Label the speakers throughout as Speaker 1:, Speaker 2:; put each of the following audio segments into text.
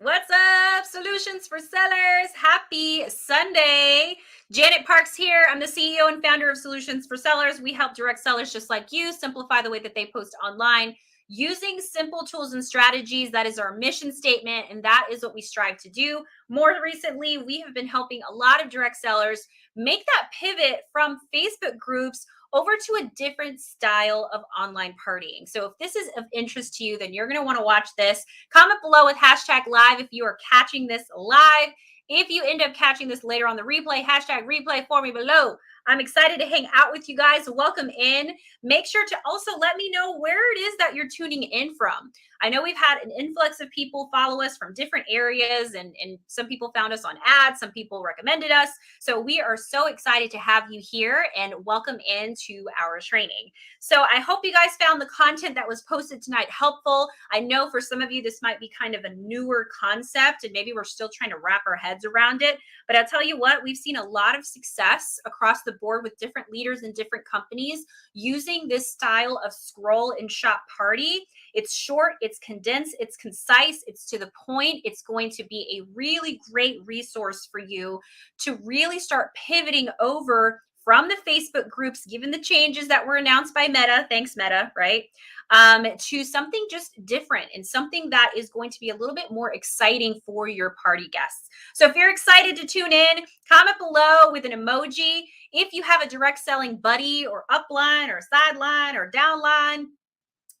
Speaker 1: What's up, Solutions for Sellers? Happy Sunday. Janet Parks here. I'm the CEO and founder of Solutions for Sellers. We help direct sellers just like you simplify the way that they post online using simple tools and strategies. That is our mission statement, and that is what we strive to do. More recently, we have been helping a lot of direct sellers make that pivot from Facebook groups over to a different style of online partying. So if this is of interest to you, then you're going to want to watch this. Comment below with hashtag live if you are catching this live. If you end up catching this later on the replay, hashtag replay for me below. I'm excited to hang out with you guys. Welcome in. Make sure to also let me know where it is that you're tuning in from. I know we've had an influx of people follow us from different areas, and some people found us on ads, some people recommended us. So we are so excited to have you here and welcome into our training. So I hope you guys found the content that was posted tonight helpful. I know for some of you, this might be kind of a newer concept and maybe we're still trying to wrap our heads around it. But I'll tell you what, we've seen a lot of success across the board with different leaders in different companies using this style of scroll and shop party. It's short, it's condensed, it's concise, it's to the point. It's going to be a really great resource for you to really start pivoting over from the Facebook groups, given the changes that were announced by Meta, thanks Meta, right? To something just different and something that is going to be a little bit more exciting for your party guests. So if you're excited to tune in, comment below with an emoji. If you have a direct selling buddy or upline or sideline or downline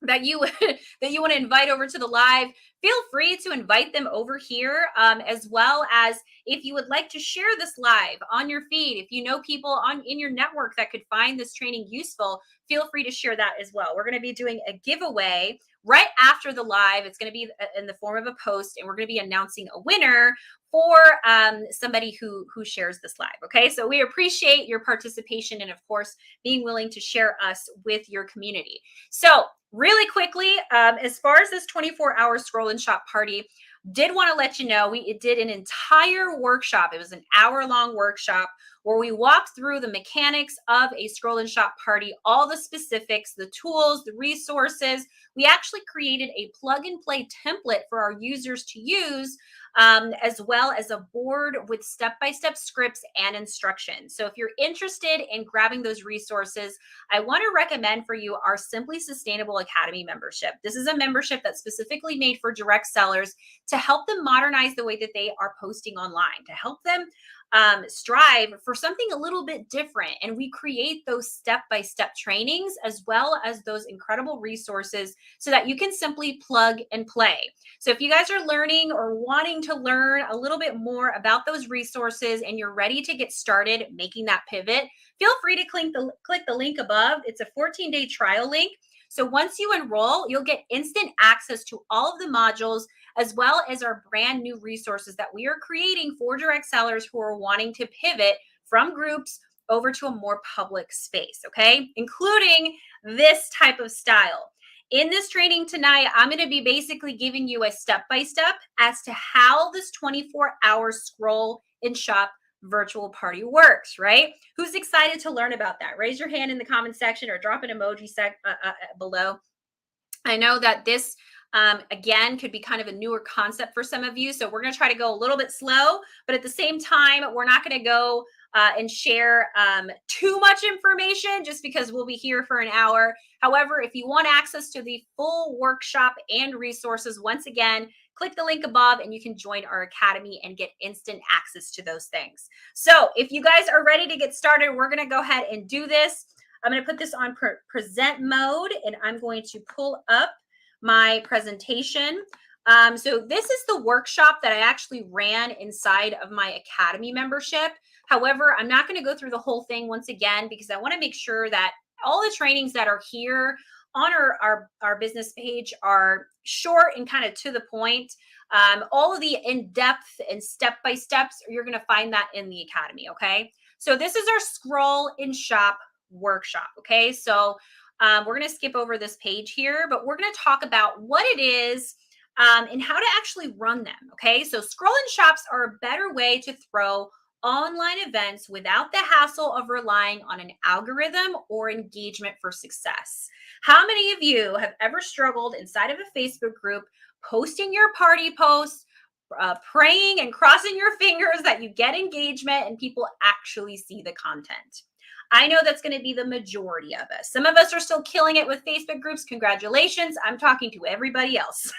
Speaker 1: that you that you want to invite over to the live, feel free to invite them over here, as well as if you would like to share this live on your feed. If you know people in your network that could find this training useful, feel free to share that as well. We're going to be doing a giveaway right after the live. It's going to be in the form of a post, and we're going to be announcing a winner for somebody who shares this live. Okay, so we appreciate your participation and of course being willing to share us with your community. So really quickly, as far as this 24-hour scroll and shop party, did want to let you know we did an entire workshop. It was an hour-long workshop where we walked through the mechanics of a scroll and shop party, all the specifics, the tools, the resources. We actually created a plug and play template for our users to use, as well as a board with step-by-step scripts and instructions. So if you're interested in grabbing those resources, I want to recommend for you our Simply Sustainable Academy membership. This is a membership that's specifically made for direct sellers to help them modernize the way that they are posting online, to help them strive for something a little bit different. And we create those step-by-step trainings as well as those incredible resources so that you can simply plug and play. So if you guys are learning or wanting to learn a little bit more about those resources and you're ready to get started making that pivot, feel free to click the link above. It's a 14-day trial link. So once you enroll, you'll get instant access to all of the modules as well as our brand new resources that we are creating for direct sellers who are wanting to pivot from groups over to a more public space, okay? Including this type of style. In this training tonight, I'm going to be basically giving you a step-by-step as to how this 24-hour scroll and shop virtual party works, right? Who's excited to learn about that? Raise your hand in the comment section or drop an emoji below. I know that this, again, could be kind of a newer concept for some of you. So we're going to try to go a little bit slow, but at the same time, we're not going to go and share too much information just because we'll be here for an hour. However, if you want access to the full workshop and resources, once again, click the link above and you can join our academy and get instant access to those things. So if you guys are ready to get started, we're going to go ahead and do this. I'm going to put this on present mode and I'm going to pull up my presentation. So this is the workshop that I actually ran inside of my academy membership. However, I'm not going to go through the whole thing once again because I want to make sure that all the trainings that are here on our business page are short and kind of to the point. All of the in-depth and step-by-steps, you're going to find that in the academy, okay? So this is our scroll and shop workshop, okay? So we're going to skip over this page here, but we're going to talk about what it is and how to actually run them, okay? So scroll and shops are a better way to throw online events without the hassle of relying on an algorithm or engagement for success. How many of you have ever struggled inside of a Facebook group posting your party posts, praying and crossing your fingers that you get engagement and people actually see the content. I know that's going to be the majority of us. Some of us are still killing it with Facebook groups. Congratulations. I'm talking to everybody else.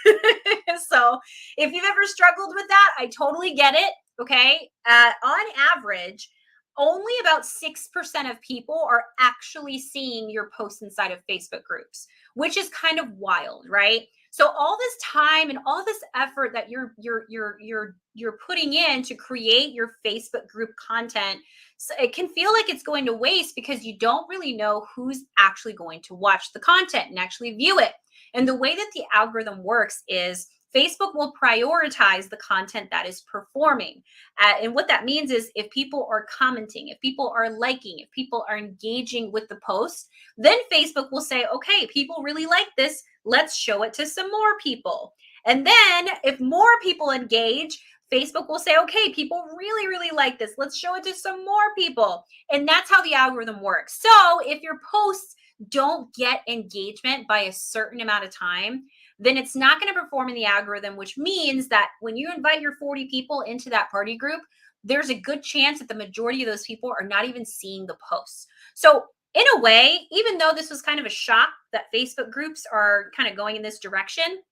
Speaker 1: So if you've ever struggled with that, I totally get it. Okay. On average, only about 6% of people are actually seeing your posts inside of Facebook groups, which is kind of wild, right? So all this time and all this effort that you're putting in to create your Facebook group content, so it can feel like it's going to waste because you don't really know who's actually going to watch the content and actually view it. And the way that the algorithm works is Facebook will prioritize the content that is performing. And what that means is if people are commenting, if people are liking, if people are engaging with the post, then Facebook will say, okay, people really like this. Let's show it to some more people. And then if more people engage, Facebook will say, okay, people really, really like this. Let's show it to some more people. And that's how the algorithm works. So if your posts don't get engagement by a certain amount of time, then it's not going to perform in the algorithm, which means that when you invite your 40 people into that party group, there's a good chance that the majority of those people are not even seeing the posts. So in a way, even though this was kind of a shock that Facebook groups are kind of going in this direction,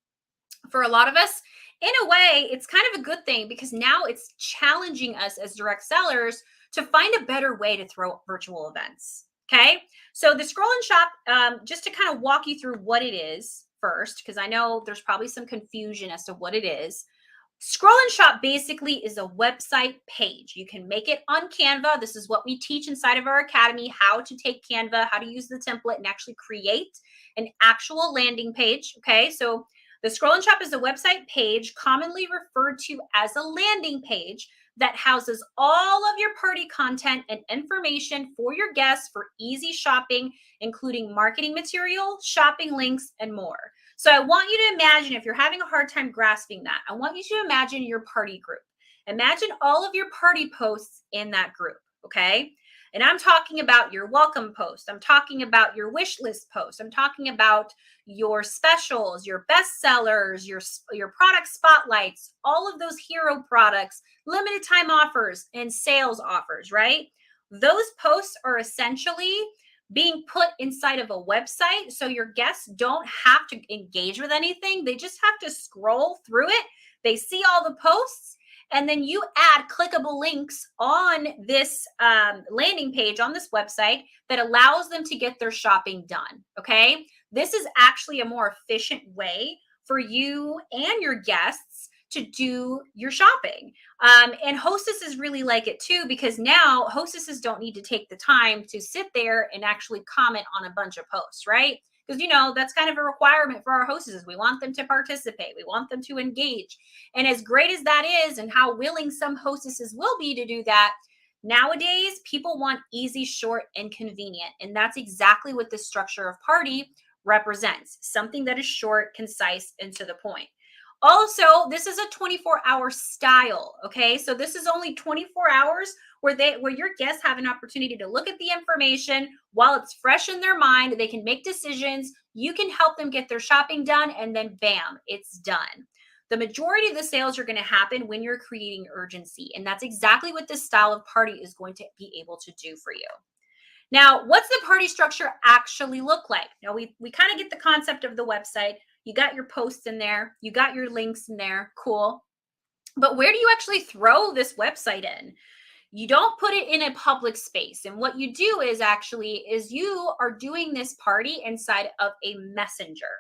Speaker 1: for a lot of us, in a way, it's kind of a good thing because now it's challenging us as direct sellers to find a better way to throw virtual events. Okay. So the scroll and shop, just to kind of walk you through what it is first, because I know there's probably some confusion as to what it is. Scroll and Shop basically is a website page. You can make it on Canva. This is what we teach inside of our academy, how to take Canva, how to use the template and actually create an actual landing page. Okay, so the Scroll and Shop is a website page commonly referred to as a landing page that houses all of your party content and information for your guests for easy shopping, including marketing material, shopping links, and more. So I want you to imagine, if you're having a hard time grasping that, I want you to imagine your party group. Imagine all of your party posts in that group, okay? And I'm talking about your welcome post. I'm talking about your wish list post. I'm talking about your specials, your bestsellers, your product spotlights, all of those hero products, limited time offers, and sales offers, right? Those posts are essentially being put inside of a website. So your guests don't have to engage with anything. They just have to scroll through it. They see all the posts, and then you add clickable links on this landing page on this website that allows them to get their shopping done. Okay. This is actually a more efficient way for you and your guests to do your shopping. And hostesses really like it too, because now hostesses don't need to take the time to sit there and actually comment on a bunch of posts, right? Because, you know, that's kind of a requirement for our hostesses. We want them to participate. We want them to engage. And as great as that is, and how willing some hostesses will be to do that, nowadays people want easy, short, and convenient. And that's exactly what the structure of party represents. Something that is short, concise, and to the point. Also, this is a 24-hour style, okay? So this is only 24 hours where your guests have an opportunity to look at the information while it's fresh in their mind. They can make decisions. You can help them get their shopping done, and then bam, it's done. The majority of the sales are going to happen when you're creating urgency, and that's exactly what this style of party is going to be able to do for you. Now, what's the party structure actually look like? Now, we kind of get the concept of the website. You got your posts in there. You got your links in there. Cool. But where do you actually throw this website in? You don't put it in a public space. And what you do is you are doing this party inside of a messenger.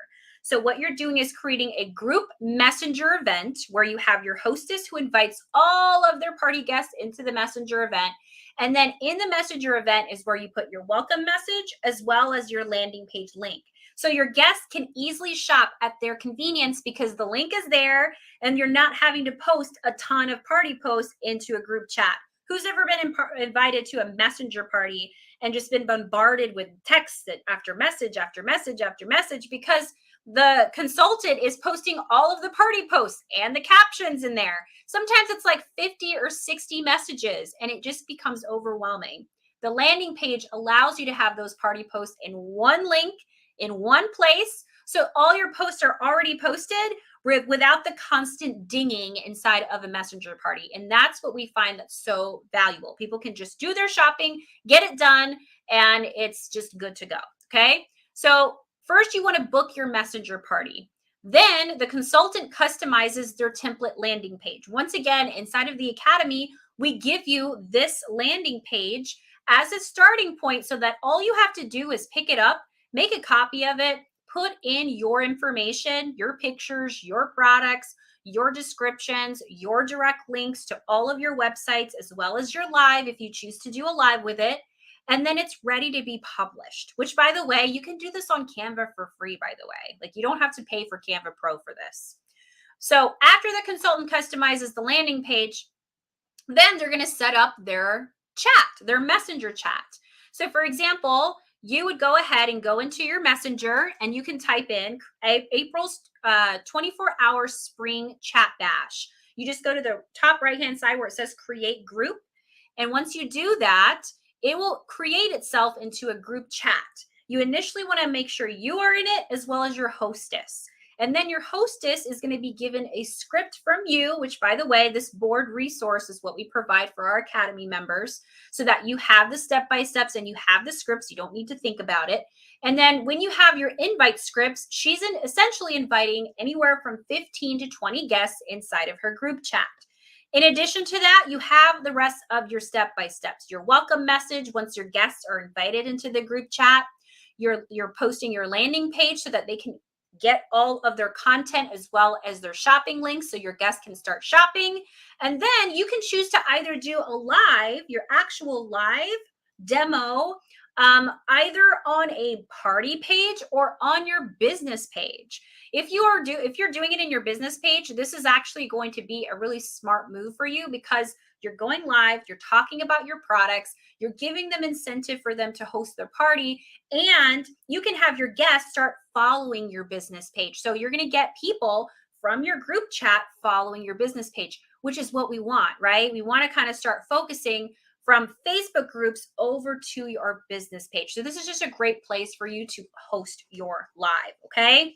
Speaker 1: So what you're doing is creating a group messenger event where you have your hostess who invites all of their party guests into the messenger event. And then in the messenger event is where you put your welcome message as well as your landing page link. So your guests can easily shop at their convenience because the link is there and you're not having to post a ton of party posts into a group chat. Who's ever been invited to a messenger party and just been bombarded with text after message after message after message because the consultant is posting all of the party posts and the captions in there? Sometimes it's like 50 or 60 messages and it just becomes overwhelming. The landing page allows you to have those party posts in one link, in one place. So all your posts are already posted without the constant dinging inside of a messenger party. And that's what we find that's so valuable. People can just do their shopping, get it done, and it's just good to go. Okay. So first you want to book your messenger party. Then the consultant customizes their template landing page. Once again, inside of the academy, we give you this landing page as a starting point so that all you have to do is pick it up, make a copy of it, put in your information, your pictures, your products, your descriptions, your direct links to all of your websites, as well as your live if you choose to do a live with it. And then it's ready to be published, which, by the way, you can do this on Canva for free, by the way. Like, you don't have to pay for Canva Pro for this. So after the consultant customizes the landing page, then they're going to set up their chat, their messenger chat. So for example, you would go ahead and go into your messenger and you can type in April's 24-hour spring chat bash. You just go to the top right-hand side where it says create group. And once you do that, it will create itself into a group chat. You initially want to make sure you are in it as well as your hostess. And then your hostess is going to be given a script from you, which, by the way, this board resource is what we provide for our academy members so that you have the step-by-steps and you have the scripts. You don't need to think about it. And then when you have your invite scripts, she's essentially inviting anywhere from 15 to 20 guests inside of her group chat. In addition to that, you have the rest of your step-by-steps. Your welcome message once your guests are invited into the group chat. You're posting your landing page so that they can get all of their content as well as their shopping links so your guests can start shopping. And then you can choose to either do a live, your actual live demo, either on a party page or on your business page. If you're doing it in your business page, this is actually going to be a really smart move for you because you're going live, you're talking about your products, you're giving them incentive for them to host their party, and you can have your guests start following your business page. So you're going to get people from your group chat following your business page, which is what we want, right? We want to kind of start focusing from Facebook groups over to your business page. So this is just a great place for you to host your live, okay?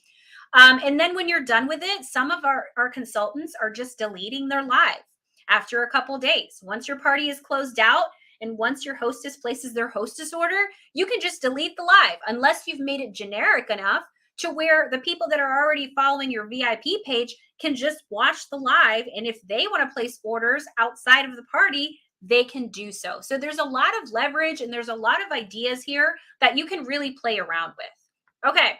Speaker 1: And then when you're done with it, some of our consultants are just deleting their live after a couple days. Once your party is closed out and once your hostess places their hostess order, you can just delete the live unless you've made it generic enough to where the people that are already following your VIP page can just watch the live. And if they want to place orders outside of the party, they can do so. So there's a lot of leverage and there's a lot of ideas here that you can really play around with. Okay.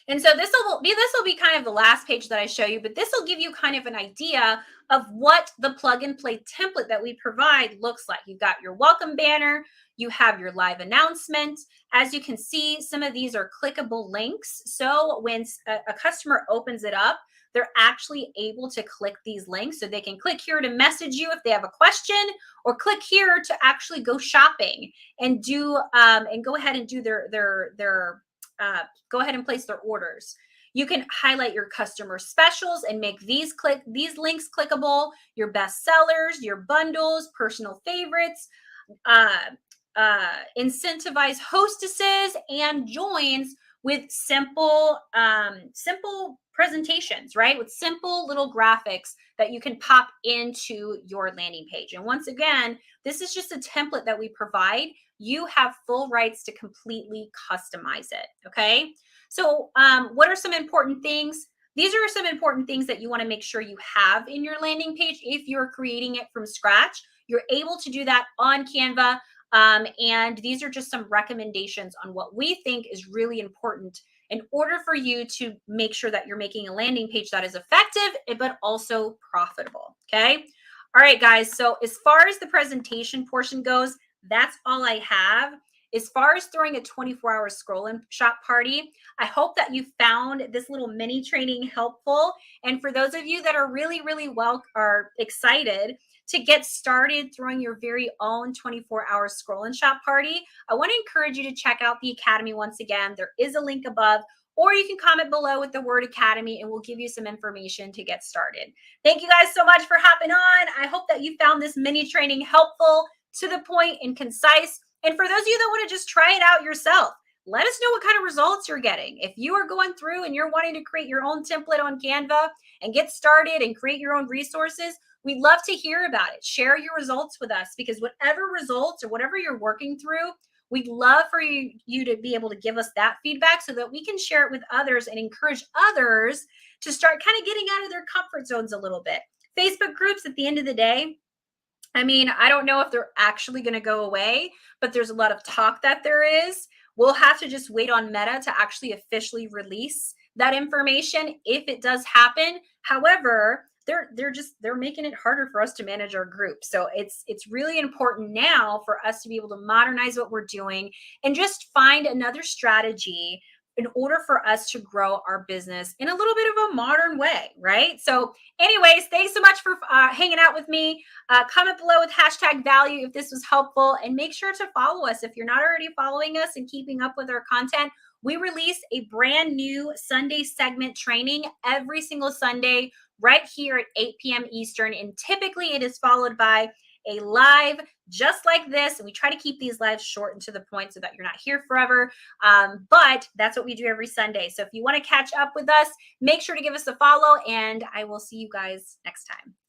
Speaker 1: And so this will be kind of the last page that I show you, but this will give you kind of an idea of what the plug and play template that we provide looks like. You've got your welcome banner, you have your live announcement. As you can see, some of these are clickable links. So when a customer opens it up, they're actually able to click these links. So they can click here to message you if they have a question, or click here to actually go shopping and do and go ahead and do go ahead and place their orders. You can highlight your customer specials and make these links clickable, your best sellers, your bundles, personal favorites, incentivize hostesses and joins with simple presentations, right? With simple little graphics that you can pop into your landing page. And once again, this is just a template that we provide. You have full rights to completely customize it, okay? So what are some important things? These are some important things that you want to make sure you have in your landing page if you're creating it from scratch. You're able to do that on Canva. And these are just some recommendations on what we think is really important in order for you to make sure that you're making a landing page that is effective, but also profitable, okay? All right, guys, so as far as the presentation portion goes, that's all I have. As far as throwing a 24-hour scroll and shop party, I hope that you found this little mini training helpful. And for those of you that are really excited to get started throwing your very own 24-hour scroll and shop party, I want to encourage you to check out the Academy once again. There is a link above, or you can comment below with the word Academy and we'll give you some information to get started. Thank you guys so much for hopping on. I hope that you found this mini training helpful, to the point, and concise. And for those of you that want to just try it out yourself, let us know what kind of results you're getting. If you are going through and you're wanting to create your own template on Canva and get started and create your own resources, we'd love to hear about it. Share your results with us, because whatever results or whatever you're working through, we'd love for you to be able to give us that feedback so that we can share it with others and encourage others to start kind of getting out of their comfort zones a little bit. Facebook groups, at the end of the day, I mean, I don't know if they're actually going to go away, but there's a lot of talk that there is. We'll have to just wait on Meta to actually officially release that information if it does happen. However, they're making it harder for us to manage our group. So it's really important now for us to be able to modernize what we're doing and just find another strategy in order for us to grow our business in a little bit of a modern way, right? So anyways, thanks so much for hanging out with me. Comment below with hashtag value if this was helpful, and make sure to follow us if you're not already following us and keeping up with our content. We release a brand new Sunday segment training every single Sunday right here at 8 p.m. Eastern, and typically it is followed by a live just like this. And we try to keep these lives short and to the point so that you're not here forever. But that's what we do every Sunday. So if you want to catch up with us, make sure to give us a follow, and I will see you guys next time.